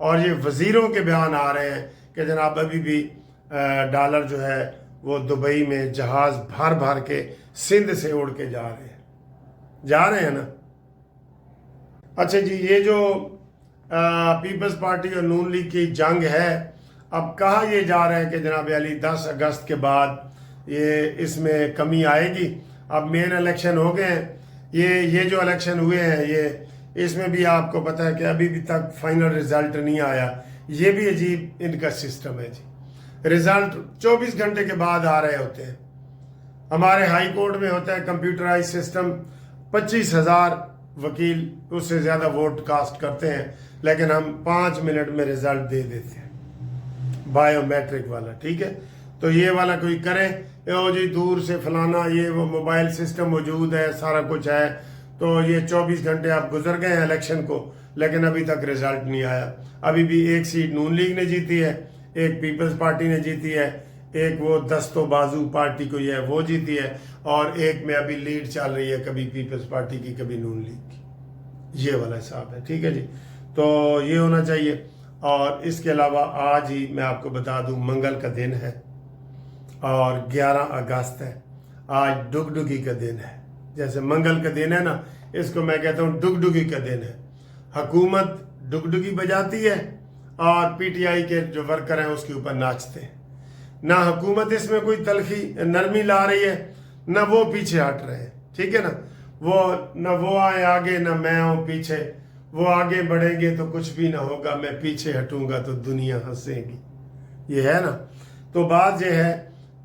اور یہ وزیروں کے بیان آ رہے ہیں کہ جناب ابھی بھی ڈالر جو ہے وہ دبئی میں جہاز بھر بھر کے سندھ سے اڑ کے جا رہے ہیں نا۔ اچھا جی، یہ جو پیپلز پارٹی اور نون لیگ کی جنگ ہے، اب کہا یہ جا رہا ہے کہ جناب علی 10 اگست کے بعد اس میں کمی آئے گی۔ اب مین الیکشن ہو گئے ہیں، یہ جو الیکشن ہوئے ہیں اس میں بھی آپ کو پتہ ہے کہ ابھی بھی تک فائنل رزلٹ نہیں آیا۔ یہ بھی عجیب ان کا سسٹم ہے جی، رزلٹ 24 گھنٹے کے بعد آ رہے ہوتے ہیں۔ ہمارے ہائی کورٹ میں ہوتا ہے کمپیوٹرائز سسٹم، 25,000 وکیل اس سے زیادہ ووٹ کاسٹ کرتے ہیں، لیکن ہم 5 منٹ میں رزلٹ دے دیتے ہیں، بائیو میٹرک والا، ٹھیک ہے۔ تو یہ والا کوئی کرے جی دور سے فلانا، یہ وہ موبائل سسٹم موجود ہے، سارا کچھ ہے، تو یہ 24 گھنٹے آپ گزر گئے ہیں الیکشن کو، لیکن ابھی تک رزلٹ نہیں آیا۔ ابھی بھی ایک سیٹ نون لیگ نے جیتی ہے، ایک پیپلز پارٹی نے جیتی ہے، ایک وہ دست و بازو پارٹی کو یہ ہے وہ جیتی ہے، اور ایک میں ابھی لیڈ چل رہی ہے، کبھی پیپلز پارٹی کی کبھی نون لیگ کی، یہ والا حساب ہے، ٹھیک ہے جی۔ تو یہ ہونا چاہیے۔ اور اس کے علاوہ آج ہی میں آپ کو بتا دوں منگل کا دن ہے اور 11 اگست ہے، آج ڈگڈگی کا دن ہے۔ جیسے منگل کا دن ہے نا، اس کو میں کہتا ہوں ڈگڈگی کا دن ہے۔ حکومت ڈگڈگی بجاتی ہے اور پی ٹی آئی کے جو ورکر ہیں اس کے اوپر ناچتے ہیں۔ نہ حکومت اس میں کوئی تلخی نرمی لا رہی ہے، نہ وہ پیچھے ہٹ رہے ہیں، ٹھیک ہے نا۔ نہ وہ آئے آگے، نہ میں آؤں پیچھے۔ وہ آگے بڑھیں گے تو کچھ بھی نہ ہوگا، میں پیچھے ہٹوں گا تو دنیا ہنسے گی، یہ ہے نا۔ تو بات یہ ہے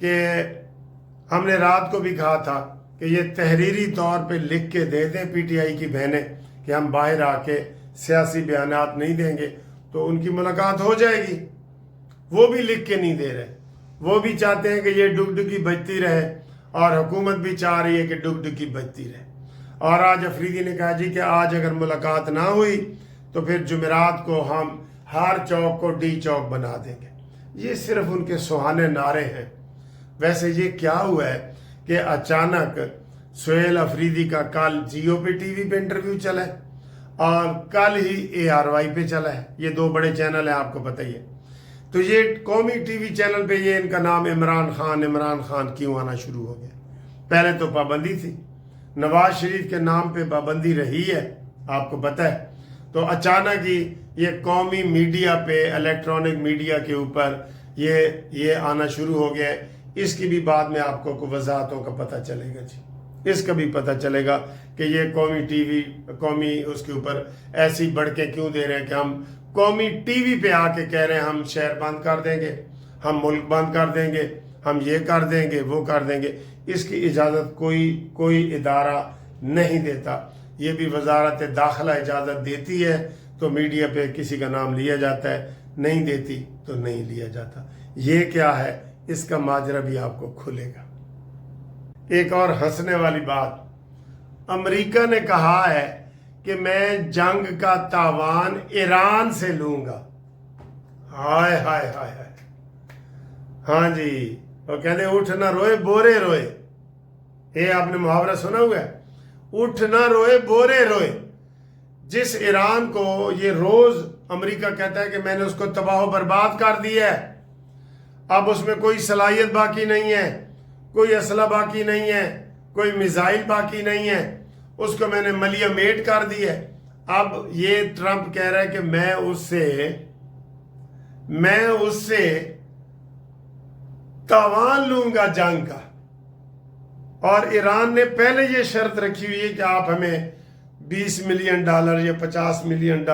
کہ ہم نے رات کو بھی کہا تھا کہ یہ تحریری طور پہ لکھ کے دے دیں پی ٹی آئی کی بہنیں کہ ہم باہر آ کے سیاسی بیانات نہیں دیں گے، تو ان کی ملاقات ہو جائے گی۔ وہ بھی لکھ کے نہیں دے رہے، وہ بھی چاہتے ہیں کہ یہ ڈگڈگی بجتی رہے، اور حکومت بھی چاہ رہی ہے کہ ڈگڈگی بجتی رہے۔ اور آج افریدی نے کہا جی کہ آج اگر ملاقات نہ ہوئی تو پھر جمعرات کو ہم ہر چوک کو ڈی چوک بنا دیں گے۔ یہ صرف ان کے سہانے نعرے ہیں۔ ویسے یہ کیا ہوا ہے کہ اچانک سہیل افریدی کا کل جیو پہ ٹی وی پہ انٹرویو چلا ہے، اور کل ہی ARY پہ چلا ہے، یہ 2 بڑے چینل ہیں، آپ کو پتہ ہی ہے۔ تو یہ قومی ٹی وی چینل پہ یہ ان کا نام عمران خان کیوں آنا شروع ہو گیا؟ پہلے تو پابندی تھی، نواز شریف کے نام پہ پابندی رہی ہے، آپ کو پتہ ہے۔ تو اچانک ہی یہ قومی میڈیا پہ، الیکٹرانک میڈیا کے اوپر یہ آنا شروع ہو گیا ہے۔ اس کی بھی بعد میں آپ کو وضاحتوں کا پتہ چلے گا جی، اس کا بھی پتہ چلے گا کہ یہ قومی ٹی وی، قومی اس کے اوپر ایسی بڑکیں کیوں دے رہے ہیں کہ ہم قومی ٹی وی پہ آ کے کہہ رہے ہیں ہم شہر بند کر دیں گے، ہم ملک بند کر دیں گے، ہم یہ کر دیں گے، وہ کر دیں گے۔ اس کی اجازت کوئی ادارہ نہیں دیتا۔ یہ بھی وزارت داخلہ اجازت دیتی ہے تو میڈیا پہ کسی کا نام لیا جاتا ہے، نہیں دیتی تو نہیں لیا جاتا۔ یہ کیا ہے، اس کا ماجرا بھی آپ کو کھلے گا۔ ایک اور ہنسنے والی بات، امریکہ نے کہا ہے کہ میں جنگ کا تاوان ایران سے لوں گا۔ ہائے ہائے ہائے ہائے، ہاں جی، وہ کہتے ہیں اٹھ نہ روئے بورے روئے۔ یہ آپ نے محاورہ سنا ہوا ہے، اٹھ نہ روئے بورے روئے۔ جس ایران کو یہ روز امریکہ کہتا ہے کہ میں نے اس کو تباہ و برباد کر دیا ہے، اب اس میں کوئی صلاحیت باقی نہیں ہے، کوئی اسلحہ باقی نہیں ہے، کوئی میزائل باقی نہیں ہے، اس کو میں نے ملیہ میٹ کر دی ہے۔ اب یہ ٹرمپ کہہ رہا ہے کہ میں اس سے تاوان لوں گا جنگ کا۔ اور ایران نے پہلے یہ شرط رکھی ہوئی ہے کہ آپ ہمیں $20 ملین یا $50 ملین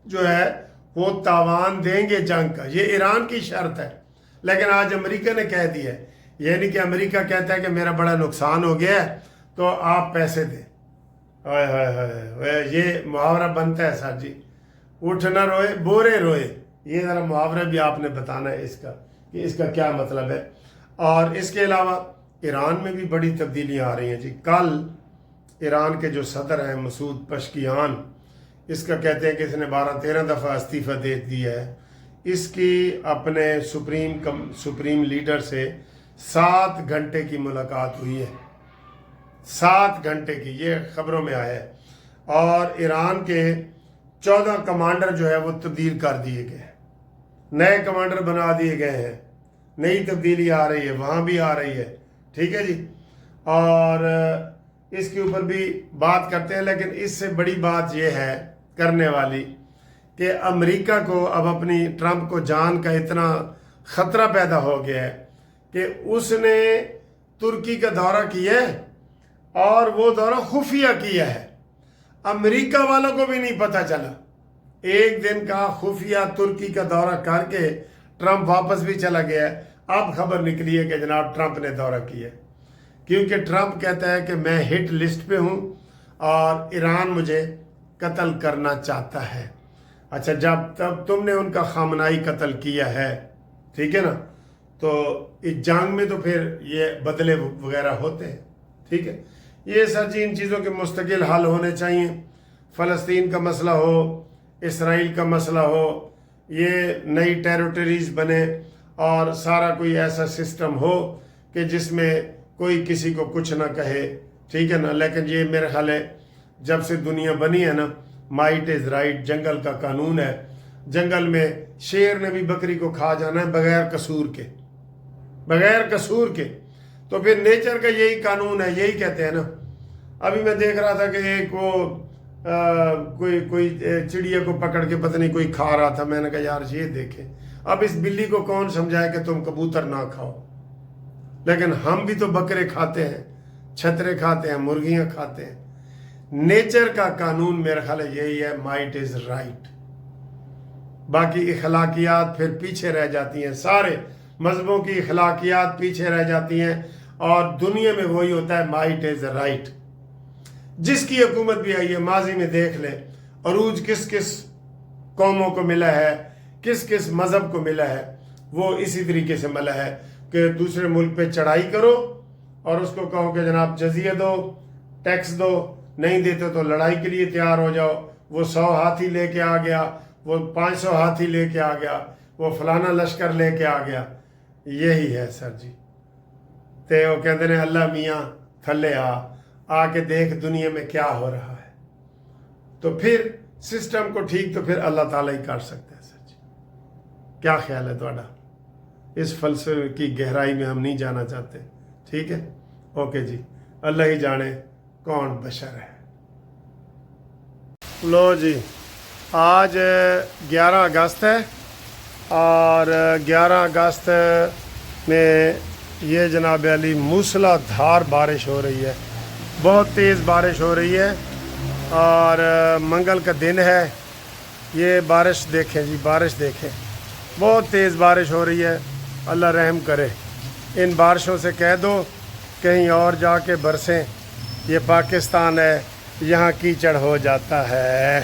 جو ہے وہ تاوان دیں گے جنگ کا۔ یہ ایران کی شرط ہے، لیکن آج امریکہ نے کہہ دیا ہے، یعنی کہ امریکہ کہتا ہے کہ میرا بڑا نقصان ہو گیا ہے تو آپ پیسے دیں۔ ہائے ہائے ہائے، یہ محاورہ بنتا ہے سر جی، اٹھ نہ روئے بورے روئے۔ یہ ذرا محاورہ بھی آپ نے بتانا ہے اس کا کہ اس کا کیا مطلب ہے۔ اور اس کے علاوہ ایران میں بھی بڑی تبدیلیاں آ رہی ہیں جی۔ کل ایران کے جو صدر ہیں مسعود پشکیان، اس کا کہتے ہیں کہ اس نے 12-13 دفعہ استعفیٰ دے دیا ہے۔ اس کی اپنے سپریم لیڈر سے 7 گھنٹے کی ملاقات ہوئی ہے، 7 گھنٹے کی، یہ خبروں میں آیا ہے۔ اور ایران کے 14 کمانڈر جو ہے وہ تبدیل کر دیے گئے ہیں، نئے کمانڈر بنا دیے گئے ہیں، نئی تبدیلی آ رہی ہے، وہاں بھی آ رہی ہے، ٹھیک ہے جی. اور اس کے اوپر بھی بات کرتے ہیں. لیکن اس سے بڑی بات یہ ہے کرنے والی کہ امریکہ کو اب اپنی ٹرمپ کو جان کا اتنا خطرہ پیدا ہو گیا ہے کہ اس نے ترکی کا دورہ کیا ہے اور وہ دورہ خفیہ کیا ہے. امریکہ والوں کو بھی نہیں پتہ چلا. ایک دن کا خفیہ ترکی کا دورہ کر کے ٹرمپ واپس بھی چلا گیا ہے. اب خبر نکلی ہے کہ جناب ٹرمپ نے دورہ کیا ہے، کیونکہ ٹرمپ کہتا ہے کہ میں ہٹ لسٹ پہ ہوں اور ایران مجھے قتل کرنا چاہتا ہے. اچھا، تب تم نے ان کا خامنائی قتل کیا ہے، ٹھیک ہے نا، تو اس جنگ میں تو پھر یہ بدلے وغیرہ ہوتے ہیں، ٹھیک ہے. یہ سر جی ان چیزوں کے مستقل حل ہونے چاہیے. فلسطین کا مسئلہ ہو، اسرائیل کا مسئلہ ہو، یہ نئی ٹیریٹریز بنے اور سارا کوئی ایسا سسٹم ہو کہ جس میں کوئی کسی کو کچھ نہ کہے، ٹھیک ہے نا. لیکن یہ میرے خیال ہے جب سے دنیا بنی ہے نا، مائٹ از رائٹ، جنگل کا قانون ہے. جنگل میں شیر نے بھی بکری کو کھا جانا ہے بغیر قصور کے، بغیر قصور کے. تو پھر نیچر کا یہی قانون ہے، یہی کہتے ہیں نا. ابھی میں دیکھ رہا تھا کہ ایک وہ کوئی چڑیا کو پکڑ کے پتہ نہیں کوئی کھا رہا تھا. میں نے کہا یار یہ دیکھیں، اب اس بلی کو کون سمجھائے کہ تم کبوتر نہ کھاؤ، لیکن ہم بھی تو بکرے کھاتے ہیں، چھترے کھاتے ہیں، مرغیاں کھاتے ہیں. نیچر کا قانون میرا خیال ہے یہی ہے، مائٹ از رائٹ. باقی اخلاقیات پھر پیچھے رہ جاتی ہیں، سارے مذہبوں کی اخلاقیات پیچھے رہ جاتی ہیں اور دنیا میں وہی ہوتا ہے مائٹ از رائٹ. جس کی حکومت بھی آئی ہے ماضی میں دیکھ لیں، عروج کس کس قوموں کو ملا ہے، کس کس مذہب کو ملا ہے، وہ اسی طریقے سے ملا ہے کہ دوسرے ملک پہ چڑھائی کرو اور اس کو کہو کہ جناب جزیہ دو، ٹیکس دو، نہیں دیتے تو لڑائی کے لیے تیار ہو جاؤ. وہ 100 ہاتھی لے کے آ گیا، وہ 500 ہاتھی لے کے آ گیا، وہ فلانا لشکر لے کے آ گیا. یہی ہے سر جی. تے وہ کہتے ہیں اللہ میاں تھلے آ کے دیکھ دنیا میں کیا ہو رہا ہے. تو پھر سسٹم کو ٹھیک تو پھر اللہ تعالیٰ ہی کر سکتے ہیں سر جی. کیا خیال ہے تھوڑا؟ اس فلسفے کی گہرائی میں ہم نہیں جانا چاہتے، ٹھیک ہے. اوکے جی، اللہ ہی جانے کون بشر ہے. لو جی، آج 11 اگست ہے اور 11 اگست میں یہ جناب علی موسلا دھار بارش ہو رہی ہے، بہت تیز بارش ہو رہی ہے اور منگل کا دن ہے. یہ بارش دیکھیں جی، بارش دیکھیں، بہت تیز بارش ہو رہی ہے. اللہ رحم کرے. ان بارشوں سے کہہ دو کہیں اور جا کے برسیں. یہ پاکستان ہے، یہاں کیچڑ ہو جاتا ہے.